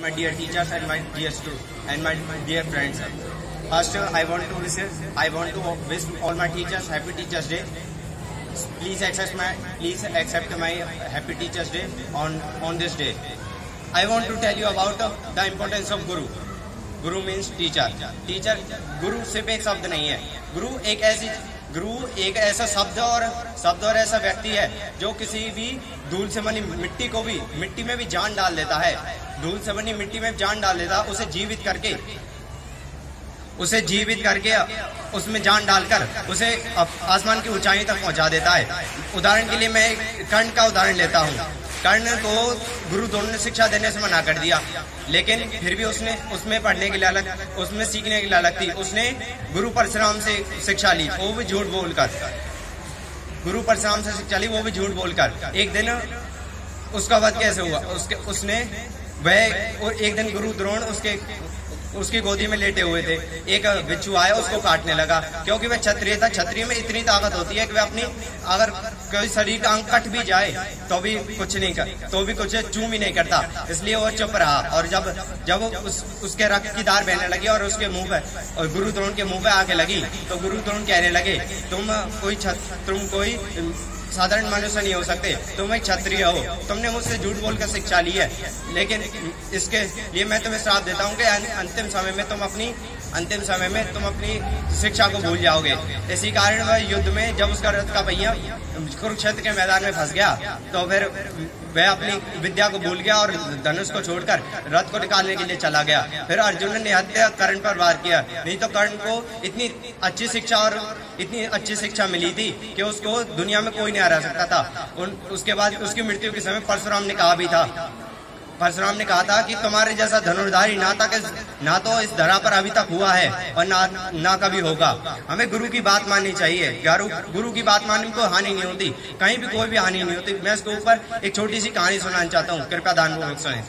my dear teachers and my dear students and my dear friends. First, I want to wish all my teachers happy Teachers Day. Please accept my happy Teachers Day on this day. I want to tell you about the importance of Guru. Guru means teacher. गुरु सिर्फ एक शब्द नहीं है. गुरु एक ऐसा शब्द और ऐसा व्यक्ति है जो किसी भी धूल से बनी मिट्टी में भी जान डाल देता है. धूल से बनी मिट्टी में जान डाल देता है. उसे जीवित करके उसमें जान डालकर उसे आसमान की ऊंचाई तक पहुंचा देता है. उदाहरण के लिए मैं कर्ण का उदाहरण लेता हूँ. कर्ण को गुरु द्रोण ने शिक्षा देने से मना कर दिया, लेकिन फिर भी उसने उसमें पढ़ने के लिए उसमें सीखने के लिए अलग थी. उसने गुरु परशुराम से शिक्षा ली, वो भी झूठ बोलकर. एक दिन उसका वध कैसे हुआ? एक दिन गुरु द्रोण उसकी गोदी में लेटे हुए थे. एक बिच्छू आया, उसको काटने लगा. क्योंकि वह क्षत्रिय था. क्षत्रिय में इतनी ताकत होती है कि वह अगर कोई शरीर का अंग कट भी जाए तो भी कुछ चूं भी नहीं करता. इसलिए वो चुप रहा. और जब उसके रक्त की धार बहने लगी और उसके मुंह पे और गुरु द्रोण के मुंह पे आके लगी, तो गुरु द्रोण कहने लगे, तुम कोई साधारण मनुष्य नहीं हो सकते, तुम एक क्षत्रिय हो. तुमने मुझसे झूठ बोलकर शिक्षा ली है, लेकिन इसके लिए मैं तुम्हें श्राप देता हूँ कि अंतिम समय में तुम अपनी शिक्षा को भूल जाओगे. इसी कारण वह युद्ध में जब उसका रथ का पहिया कुरुक्षेत्र के मैदान में फंस गया, तो फिर वह अपनी विद्या को भूल गया और धनुष को छोड़कर रथ को निकालने के लिए चला गया. फिर अर्जुन ने निहत्या कर्ण पर वार किया. नहीं तो कर्ण को इतनी अच्छी शिक्षा मिली थी कि उसको दुनिया में कोई नहीं हरा सकता था. उसके बाद उसकी मृत्यु के समय परशुराम ने कहा था कि तुम्हारे जैसा धनुर्धारी ना तो इस धरा पर अभी तक हुआ है और ना कभी होगा. हमें गुरु की बात माननी चाहिए. गुरु की बात मानने में कोई हानि नहीं होती, कहीं भी कोई भी हानि नहीं होती. मैं इसके ऊपर एक छोटी सी कहानी सुनाना चाहता हूँ, कृपया ध्यानपूर्वक सुनें.